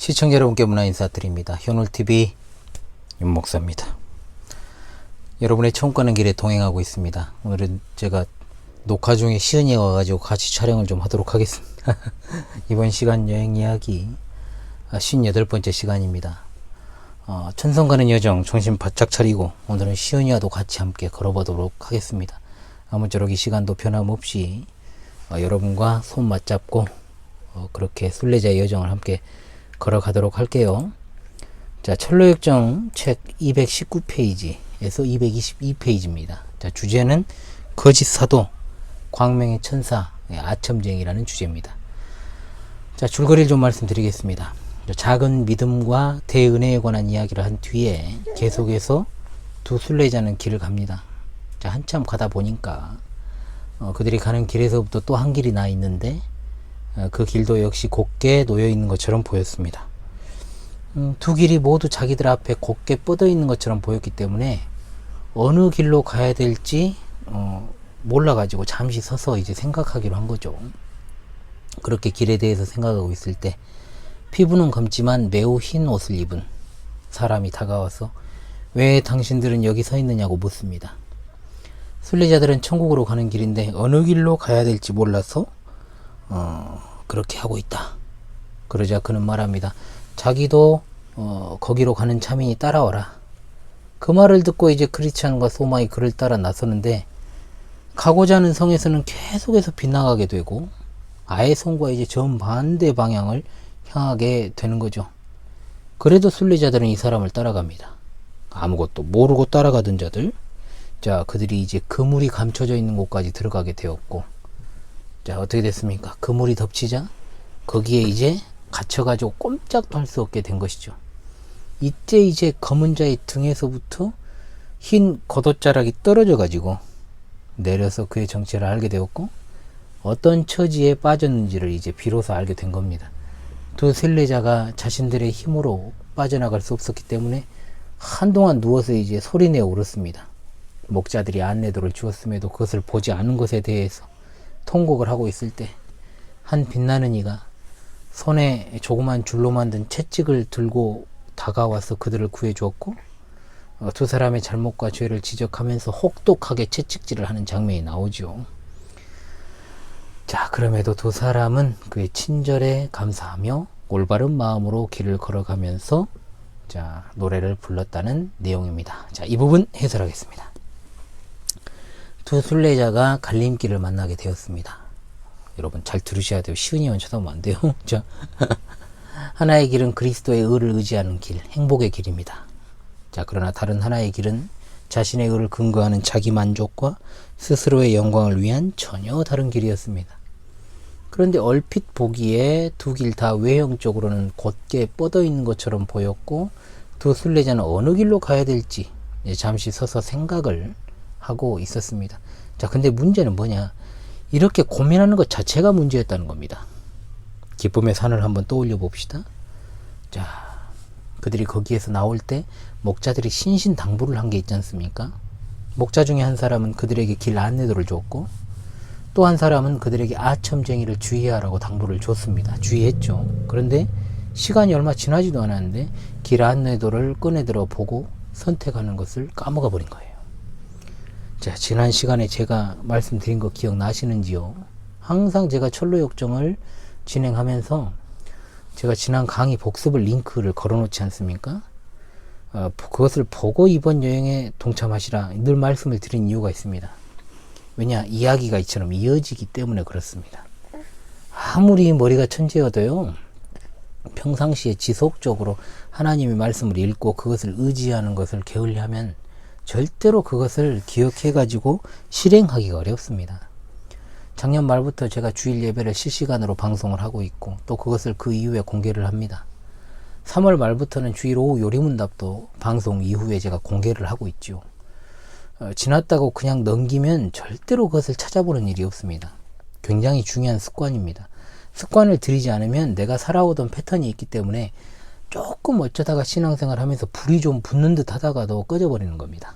시청자 여러분께 문화 인사드립니다. 현울TV 윤목사입니다. 여러분의 처음 가는 길에 동행하고 있습니다. 오늘은 제가 녹화 중에 시은이가 와가지고 같이 촬영을 좀 하도록 하겠습니다. 이번 시간 여행 이야기 58번째 시간입니다. 천성 가는 여정 정신 바짝 차리고 오늘은 시은이와도 같이 함께 걸어보도록 하겠습니다. 아무쪼록 이 시간도 변함없이 여러분과 손 맞잡고 그렇게 순례자의 여정을 함께 걸어가도록 할게요. 자, 철로역정 책 219페이지에서 222페이지입니다. 자, 주제는 거짓 사도, 광명의 천사, 아첨쟁이라는 주제입니다. 자, 줄거리를 좀 말씀드리겠습니다. 작은 믿음과 대은혜에 관한 이야기를 한 뒤에 계속해서 두 순례자는 길을 갑니다. 자, 한참 가다 보니까 그들이 가는 길에서부터 또 한 길이 나 있는데 그 길도 역시 곧게 놓여 있는 것처럼 보였습니다. 두 길이 모두 자기들 앞에 곧게 뻗어 있는 것처럼 보였기 때문에 어느 길로 가야 될지 몰라가지고 잠시 서서 이제 생각하기로 한 거죠. 그렇게 길에 대해서 생각하고 있을 때 피부는 검지만 매우 흰 옷을 입은 사람이 다가와서 왜 당신들은 여기 서 있느냐고 묻습니다. 순례자들은 천국으로 가는 길인데 어느 길로 가야 될지 몰라서 그렇게 하고 있다. 그러자 그는 말합니다. 자기도 거기로 가는 차민이 따라와라. 그 말을 듣고 이제 크리스찬과 소마이 그를 따라 나서는데 가고자 하는 성에서는 계속해서 빗나가게 되고 아예 성과 이제 정반대 방향을 향하게 되는 거죠. 그래도 순례자들은 이 사람을 따라갑니다. 아무것도 모르고 따라가던 자들, 자, 그들이 이제 그물이 감춰져 있는 곳까지 들어가게 되었고, 자, 어떻게 됐습니까? 그물이 덮치자 거기에 이제 갇혀가지고 꼼짝도 할 수 없게 된 것이죠. 이때 이제 검은 자의 등에서부터 흰 겉옷자락이 떨어져 가지고 내려서 그의 정체를 알게 되었고 어떤 처지에 빠졌는지를 이제 비로소 알게 된 겁니다. 두 순례자가 자신들의 힘으로 빠져나갈 수 없었기 때문에 한동안 누워서 이제 소리내어 울었습니다. 목자들이 안내도를 주었음에도 그것을 보지 않은 것에 대해서 통곡을 하고 있을 때 한 빛나는 이가 손에 조그만 줄로 만든 채찍을 들고 다가와서 그들을 구해 주었고 두 사람의 잘못과 죄를 지적하면서 혹독하게 채찍질을 하는 장면이 나오죠. 자, 그럼에도 두 사람은 그의 친절에 감사하며 올바른 마음으로 길을 걸어가면서 자, 노래를 불렀다는 내용입니다. 자, 이 부분 해설하겠습니다. 두 순례자가 갈림길을 만나게 되었습니다. 여러분 잘 들으셔야 돼요. 시은이만 쳐다보면 안 돼요. 자, 하나의 길은 그리스도의 의를 의지하는 길, 행복의 길입니다. 자, 그러나 다른 하나의 길은 자신의 의를 근거하는 자기 만족과 스스로의 영광을 위한 전혀 다른 길이었습니다. 그런데 얼핏 보기에 두 길 다 외형적으로는 곧게 뻗어 있는 것처럼 보였고 두 순례자는 어느 길로 가야 될지 잠시 서서 생각을 하고 있었습니다. 자, 근데 문제는 뭐냐? 이렇게 고민하는 것 자체가 문제였다는 겁니다. 기쁨의 산을 한번 떠올려 봅시다. 자, 그들이 거기에서 나올 때 목자들이 신신당부를 한 게 있지 않습니까? 목자 중에 한 사람은 그들에게 길 안내도를 줬고 또 한 사람은 그들에게 아첨쟁이를 주의하라고 당부를 줬습니다. 주의했죠. 그런데 시간이 얼마 지나지도 않았는데 길 안내도를 꺼내들어 보고 선택하는 것을 까먹어 버린 거예요. 자, 지난 시간에 제가 말씀드린 거 기억나시는지요? 항상 제가 철로역정을 진행하면서 제가 지난 강의 복습을 링크를 걸어놓지 않습니까? 그것을 보고 이번 여행에 동참하시라 늘 말씀을 드린 이유가 있습니다. 왜냐? 이야기가 이처럼 이어지기 때문에 그렇습니다. 아무리 머리가 천재여도요, 평상시에 지속적으로 하나님의 말씀을 읽고 그것을 의지하는 것을 게을리하면 절대로 그것을 기억해 가지고 실행하기가 어렵습니다. 작년 말부터 제가 주일 예배를 실시간으로 방송을 하고 있고 또 그것을 그 이후에 공개를 합니다. 3월 말부터는 주일 오후 요리문답도 방송 이후에 제가 공개를 하고 있죠. 지났다고 그냥 넘기면 절대로 그것을 찾아보는 일이 없습니다. 굉장히 중요한 습관입니다. 습관을 들이지 않으면 내가 살아오던 패턴이 있기 때문에 조금 어쩌다가 신앙생활 하면서 불이 좀 붙는 듯 하다가도 꺼져버리는 겁니다.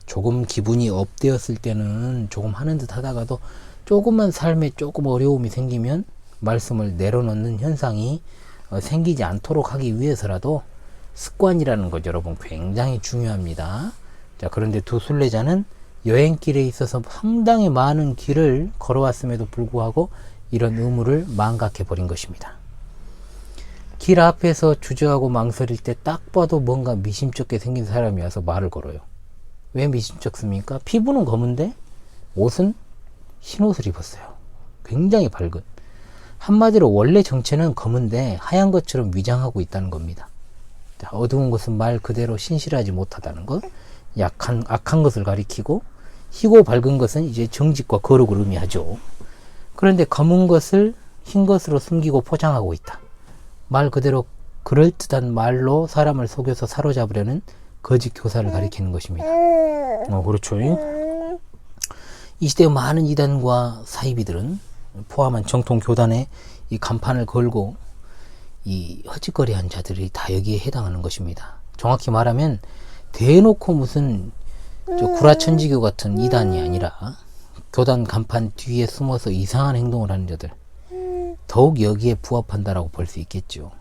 조금 기분이 업되었을 때는 조금 하는 듯 하다가도 조금만 삶에 조금 어려움이 생기면 말씀을 내려놓는 현상이 생기지 않도록 하기 위해서라도 습관이라는 것 여러분 굉장히 중요합니다. 자, 그런데 두 순례자는 여행길에 있어서 상당히 많은 길을 걸어왔음에도 불구하고 이런 의무를 망각해 버린 것입니다. 길 앞에서 주저하고 망설일 때 딱 봐도 뭔가 미심쩍게 생긴 사람이 와서 말을 걸어요. 왜 미심쩍습니까? 피부는 검은데 옷은 흰 옷을 입었어요. 굉장히 밝은. 한마디로 원래 정체는 검은데 하얀 것처럼 위장하고 있다는 겁니다. 자, 어두운 것은 말 그대로 신실하지 못하다는 것, 악한 것을 가리키고, 희고 밝은 것은 이제 정직과 거룩을 의미하죠. 그런데 검은 것을 흰 것으로 숨기고 포장하고 있다. 말 그대로 그럴듯한 말로 사람을 속여서 사로잡으려는 거짓 교사를 가리키는 것입니다. 그렇죠. 이 시대의 많은 이단과 사이비들은 포함한 정통 교단에 이 간판을 걸고 이 헛짓거리한 자들이 다 여기에 해당하는 것입니다. 정확히 말하면 대놓고 무슨 구라천지교 같은 이단이 아니라 교단 간판 뒤에 숨어서 이상한 행동을 하는 자들, 더욱 여기에 부합한다라고 볼 수 있겠죠.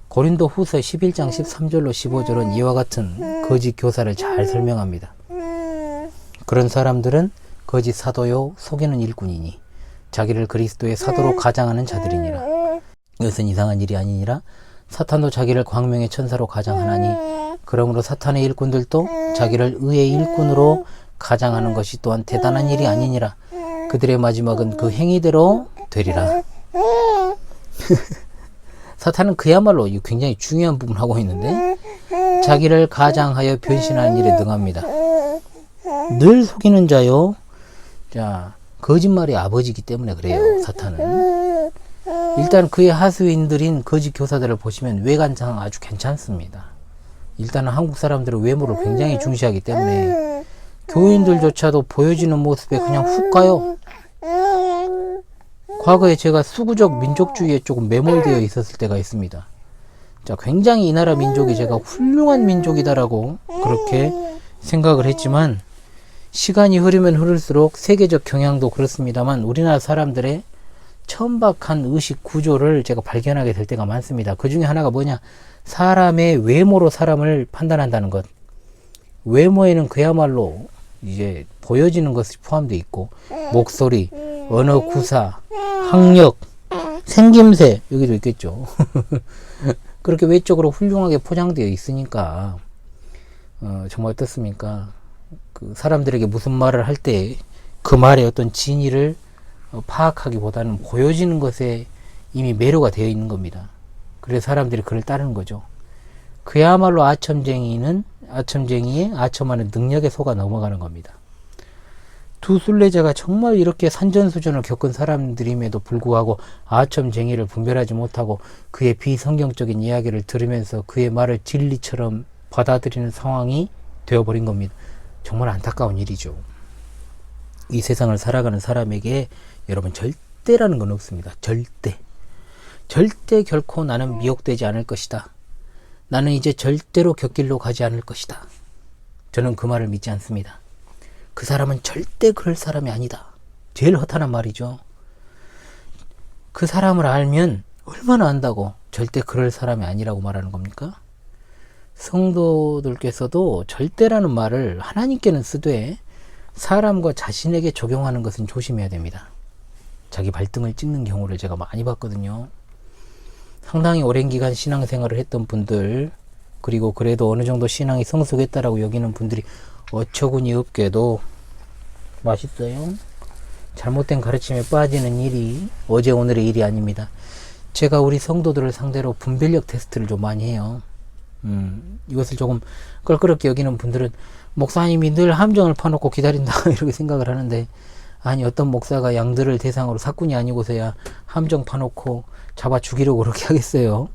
고린도 후서 11장 13절로 15절은 이와 같은 거짓 교사를 잘 설명합니다. 그런 사람들은 거짓 사도요 속이는 일꾼이니 자기를 그리스도의 사도로 가장하는 자들이니라. 이것은 이상한 일이 아니니라. 사탄도 자기를 광명의 천사로 가장하나니 그러므로 사탄의 일꾼들도 자기를 의의 일꾼으로 가장하는 것이 또한 대단한 일이 아니니라. 그들의 마지막은 그 행위대로 되리라. 사탄은 그야말로 굉장히 중요한 부분을 하고 있는데 자기를 가장하여 변신하는 일에 능합니다. 늘 속이는 자요. 자, 거짓말의 아버지이기 때문에 그래요. 사탄은. 일단 그의 하수인들인 거짓 교사들을 보시면 외관상 아주 괜찮습니다. 일단은 한국 사람들은 외모를 굉장히 중시하기 때문에 교인들조차도 보여지는 모습에 그냥 훅 가요. 과거에 제가 수구적 민족주의에 조금 매몰되어 있었을 때가 있습니다. 자, 굉장히 이 나라 민족이 제가 훌륭한 민족이다라고 그렇게 생각을 했지만 시간이 흐르면 흐를수록 세계적 경향도 그렇습니다만 우리나라 사람들의 천박한 의식 구조를 제가 발견하게 될 때가 많습니다. 그 중에 하나가 뭐냐? 사람의 외모로 사람을 판단한다는 것. 외모에는 그야말로 이제 보여지는 것이 포함되어 있고 목소리, 언어 구사, 학력, 생김새 여기도 있겠죠. 그렇게 외적으로 훌륭하게 포장되어 있으니까 정말 어떻습니까? 그 사람들에게 무슨 말을 할 때 그 말의 어떤 진위를 파악하기보다는 보여지는 것에 이미 매료가 되어 있는 겁니다. 그래서 사람들이 그를 따르는 거죠. 그야말로 아첨쟁이의 아첨하는 능력에 속아 넘어가는 겁니다. 두 순례자가 정말 이렇게 산전수전을 겪은 사람들임에도 불구하고 아첨쟁이를 분별하지 못하고 그의 비성경적인 이야기를 들으면서 그의 말을 진리처럼 받아들이는 상황이 되어버린 겁니다. 정말 안타까운 일이죠. 이 세상을 살아가는 사람에게 여러분 절대라는 건 없습니다. 절대 결코 나는 미혹되지 않을 것이다. 나는 이제 절대로 곁길로 가지 않을 것이다. 저는 그 말을 믿지 않습니다. 그 사람은 절대 그럴 사람이 아니다. 제일 허탄한 말이죠. 그 사람을 알면 얼마나 안다고 절대 그럴 사람이 아니라고 말하는 겁니까? 성도들께서도 절대라는 말을 하나님께는 쓰되 사람과 자신에게 적용하는 것은 조심해야 됩니다. 자기 발등을 찍는 경우를 제가 많이 봤거든요. 상당히 오랜 기간 신앙생활을 했던 분들, 그리고 그래도 어느 정도 신앙이 성숙했다라고 여기는 분들이 어처구니 없게도 맛있어요? 잘못된 가르침에 빠지는 일이 어제 오늘의 일이 아닙니다. 제가 우리 성도들을 상대로 분별력 테스트를 좀 많이 해요. 이것을 조금 껄끄럽게 여기는 분들은 목사님이 늘 함정을 파놓고 기다린다 이렇게 생각을 하는데, 아니 어떤 목사가 양들을 대상으로 사꾼이 아니고서야 함정 파놓고 잡아 죽이려고 그렇게 하겠어요?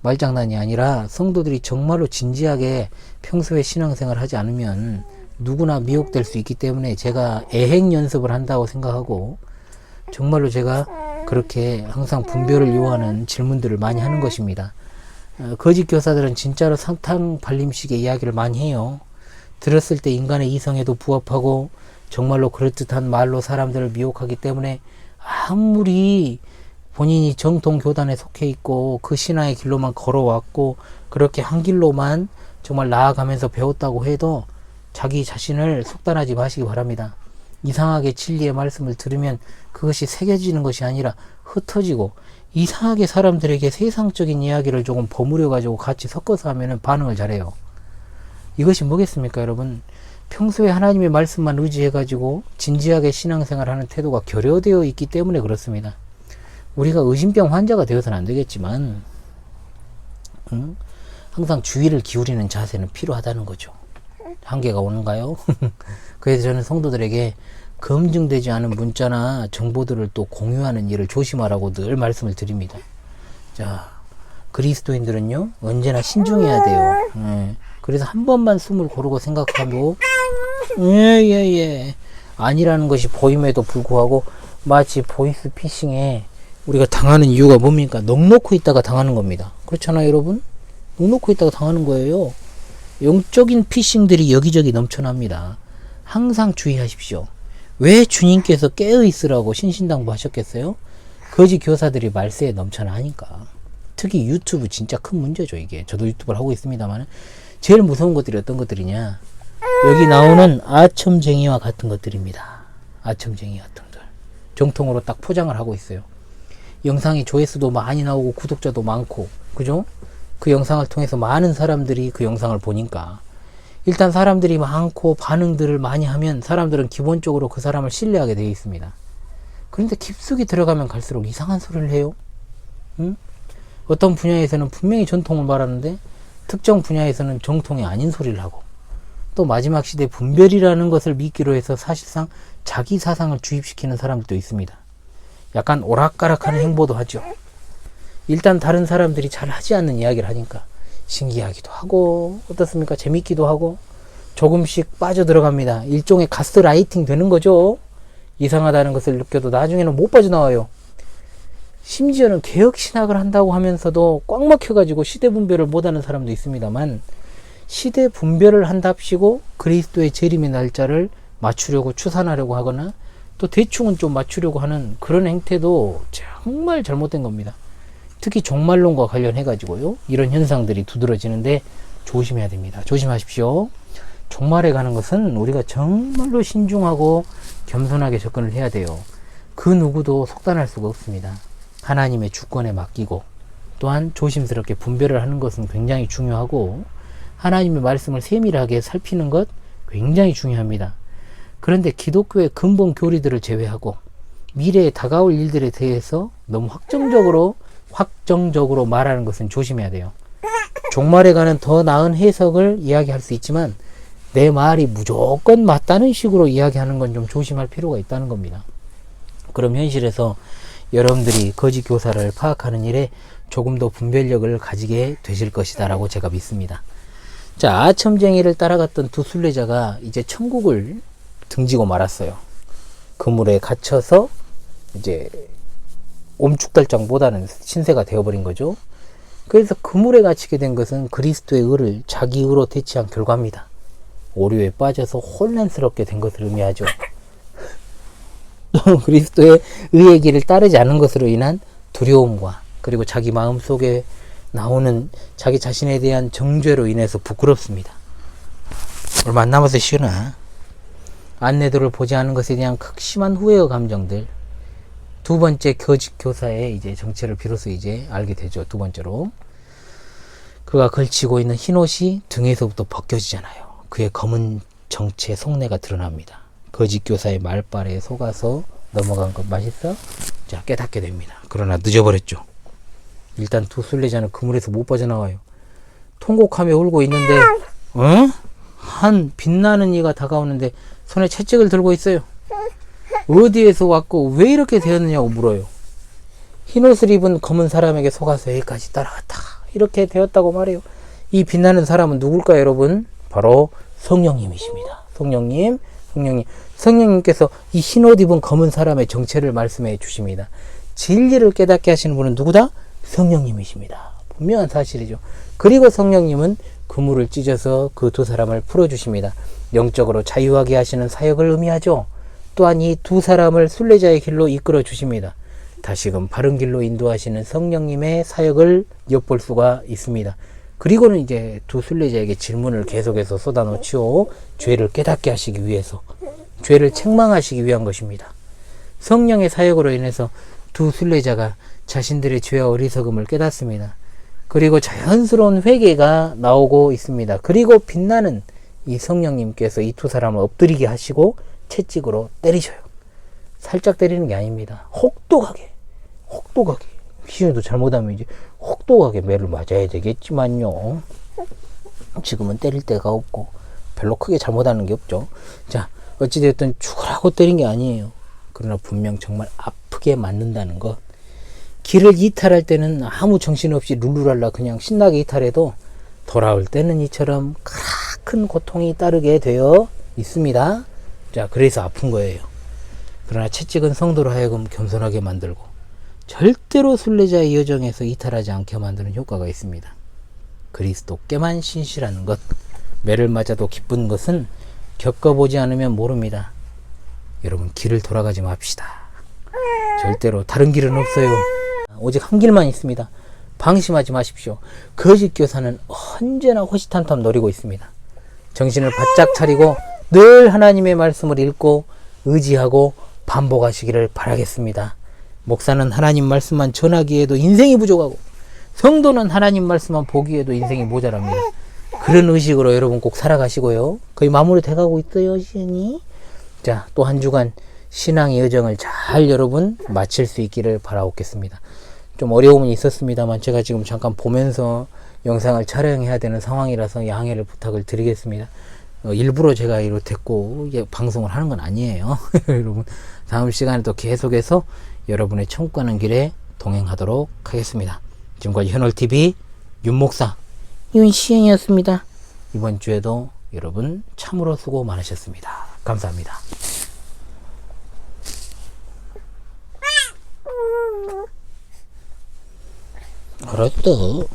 말장난이 아니라 성도들이 정말로 진지하게 평소에 신앙생활을 하지 않으면 누구나 미혹될 수 있기 때문에 제가 애행 연습을 한다고 생각하고 정말로 제가 그렇게 항상 분별을 요하는 질문들을 많이 하는 것입니다. 거짓 교사들은 진짜로 사탕 발림식의 이야기를 많이 해요. 들었을 때 인간의 이성에도 부합하고 정말로 그럴듯한 말로 사람들을 미혹하기 때문에 아무리 본인이 정통 교단에 속해 있고 그 신화의 길로만 걸어왔고 그렇게 한 길로만 정말 나아가면서 배웠다고 해도 자기 자신을 속단하지 마시기 바랍니다. 이상하게 진리의 말씀을 들으면 그것이 새겨지는 것이 아니라 흩어지고, 이상하게 사람들에게 세상적인 이야기를 조금 버무려 가지고 같이 섞어서 하면은 반응을 잘해요. 이것이 뭐겠습니까, 여러분? 평소에 하나님의 말씀만 의지해 가지고 진지하게 신앙생활하는 태도가 결여되어 있기 때문에 그렇습니다. 우리가 의심병 환자가 되어서는 안 되겠지만 항상 주의를 기울이는 자세는 필요하다는 거죠. 한계가 오는가요? 그래서 저는 성도들에게 검증되지 않은 문자나 정보들을 또 공유하는 일을 조심하라고 늘 말씀을 드립니다. 자, 그리스도인들은요 언제나 신중해야 돼요. 그래서 한 번만 숨을 고르고 생각하고 아니라는 것이 보임에도 불구하고 마치 보이스 피싱에 우리가 당하는 이유가 뭡니까? 넋놓고 있다가 당하는 겁니다. 그렇잖아요, 여러분? 넋놓고 있다가 당하는 거예요. 영적인 피싱들이 여기저기 넘쳐납니다. 항상 주의하십시오. 왜 주님께서 깨어있으라고 신신당부 하셨겠어요? 거짓 교사들이 말세에 넘쳐나니까. 특히 유튜브 진짜 큰 문제죠, 이게. 저도 유튜브를 하고 있습니다만 제일 무서운 것들이 어떤 것들이냐, 여기 나오는 아첨쟁이와 같은 것들입니다. 아첨쟁이 같은 것들 정통으로 딱 포장을 하고 있어요. 영상이 조회수도 많이 나오고 구독자도 많고, 그죠? 그 영상을 통해서 많은 사람들이 그 영상을 보니까 일단 사람들이 많고 반응들을 많이 하면 사람들은 기본적으로 그 사람을 신뢰하게 되어 있습니다. 그런데 깊숙이 들어가면 갈수록 이상한 소리를 해요. 어떤 분야에서는 분명히 전통을 말하는데 특정 분야에서는 정통이 아닌 소리를 하고, 또 마지막 시대 분별이라는 것을 믿기로 해서 사실상 자기 사상을 주입시키는 사람들도 있습니다. 약간 오락가락하는 행보도 하죠. 일단 다른 사람들이 잘 하지 않는 이야기를 하니까 신기하기도 하고, 어떻습니까? 재밌기도 하고, 조금씩 빠져들어갑니다. 일종의 가스라이팅 되는 거죠. 이상하다는 것을 느껴도 나중에는 못 빠져나와요. 심지어는 개혁신학을 한다고 하면서도 꽉 막혀가지고 시대 분별을 못하는 사람도 있습니다만, 시대 분별을 한답시고 그리스도의 재림의 날짜를 맞추려고 추산하려고 하거나 또 대충은 좀 맞추려고 하는 그런 행태도 정말 잘못된 겁니다. 특히 종말론과 관련해 가지고요, 이런 현상들이 두드러지는데 조심해야 됩니다. 조심하십시오. 종말에 가는 것은 우리가 정말로 신중하고 겸손하게 접근을 해야 돼요. 그 누구도 속단할 수가 없습니다. 하나님의 주권에 맡기고, 또한 조심스럽게 분별을 하는 것은 굉장히 중요하고, 하나님의 말씀을 세밀하게 살피는 것 굉장히 중요합니다. 그런데 기독교의 근본 교리들을 제외하고 미래에 다가올 일들에 대해서 너무 확정적으로 말하는 것은 조심해야 돼요. 종말에 가는 더 나은 해석을 이야기할 수 있지만 내 말이 무조건 맞다는 식으로 이야기하는 건 좀 조심할 필요가 있다는 겁니다. 그럼 현실에서 여러분들이 거짓 교사를 파악하는 일에 조금 더 분별력을 가지게 되실 것이다 라고 제가 믿습니다. 자, 아첨쟁이를 따라갔던 두 순례자가 이제 천국을 등지고 말았어요. 그물에 갇혀서 이제 옴죽달짝 못하는 신세가 되어버린 거죠. 그래서 그물에 갇히게 된 것은 그리스도의 의를 자기 의로 대체한 결과입니다. 오류에 빠져서 혼란스럽게 된 것을 의미하죠. 또 그리스도의 의의 길을 따르지 않은 것으로 인한 두려움과, 그리고 자기 마음속에 나오는 자기 자신에 대한 정죄로 인해서 부끄럽습니다. 얼마 안 남아서 쉬나. 안내도를 보지 않은 것에 대한 극심한 후회의 감정들. 두 번째 거짓 교사의 이제 정체를 비로소 이제 알게 되죠. 두 번째로 그가 걸치고 있는 흰 옷이 등에서부터 벗겨지잖아요. 그의 검은 정체 속내가 드러납니다. 거짓 교사의 말발에 속아서 넘어간 것 맛있어? 자, 깨닫게 됩니다. 그러나 늦어버렸죠. 일단 두 순례자는 그물에서 못 빠져나와요. 통곡하며 울고 있는데 한 빛나는 이가 다가오는데 손에 채찍을 들고 있어요. 어디에서 왔고 왜 이렇게 되었느냐고 물어요. 흰옷을 입은 검은 사람에게 속아서 여기까지 따라갔다, 이렇게 되었다고 말해요. 이 빛나는 사람은 누굴까요, 여러분? 바로 성령님이십니다. 성령님께서 이 흰옷 입은 검은 사람의 정체를 말씀해 주십니다. 진리를 깨닫게 하시는 분은 누구다? 성령님이십니다. 분명한 사실이죠. 그리고 성령님은 그물을 찢어서 그 두 사람을 풀어주십니다. 영적으로 자유하게 하시는 사역을 의미하죠. 또한 이 두 사람을 순례자의 길로 이끌어 주십니다. 다시금 바른 길로 인도하시는 성령님의 사역을 엿볼 수가 있습니다. 그리고는 이제 두 순례자에게 질문을 계속해서 쏟아놓지요. 죄를 깨닫게 하시기 위해서, 죄를 책망하시기 위한 것입니다. 성령의 사역으로 인해서 두 순례자가 자신들의 죄와 어리석음을 깨닫습니다. 그리고 자연스러운 회개가 나오고 있습니다. 그리고 빛나는 이 성령님께서 이 두 사람을 엎드리게 하시고 채찍으로 때리셔요. 살짝 때리는 게 아닙니다. 혹독하게 시은이도 잘못하면 이제 혹독하게 매를 맞아야 되겠지만요, 지금은 때릴 데가 없고 별로 크게 잘못하는 게 없죠. 자, 어찌되었든 죽으라고 때린 게 아니에요. 그러나 분명 정말 아프게 맞는다는 것. 길을 이탈할 때는 아무 정신없이 룰루랄라 그냥 신나게 이탈해도 돌아올 때는 이처럼 큰 고통이 따르게 되어 있습니다. 자, 그래서 아픈 거예요. 그러나 채찍은 성도로 하여금 겸손하게 만들고 절대로 순례자의 여정에서 이탈하지 않게 만드는 효과가 있습니다. 그리스도께만 신실한 것. 매를 맞아도 기쁜 것은 겪어보지 않으면 모릅니다. 여러분, 길을 돌아가지 맙시다. 절대로 다른 길은 없어요. 오직 한 길만 있습니다. 방심하지 마십시오. 거짓 교사는 언제나 호시탐탐 노리고 있습니다. 정신을 바짝 차리고 늘 하나님의 말씀을 읽고 의지하고 반복하시기를 바라겠습니다. 목사는 하나님 말씀만 전하기에도 인생이 부족하고, 성도는 하나님 말씀만 보기에도 인생이 모자랍니다. 그런 의식으로 여러분 꼭 살아가시고요. 거의 마무리 돼가고 있어요, 시은이. 자, 또 한 주간 신앙의 여정을 잘 여러분 마칠 수 있기를 바라옵겠습니다. 좀 어려움은 있었습니다만 제가 지금 잠깐 보면서 영상을 촬영해야 되는 상황이라서 양해를 부탁을 드리겠습니다. 일부러 제가 이렇게 됐고 방송을 하는 건 아니에요. 여러분, 다음 시간에 또 계속해서 여러분의 천국 가는 길에 동행하도록 하겠습니다. 지금까지 현월TV 윤목사 윤시영이었습니다. 이번 주에도 여러분 참으로 수고 많으셨습니다. 감사합니다. 알았어.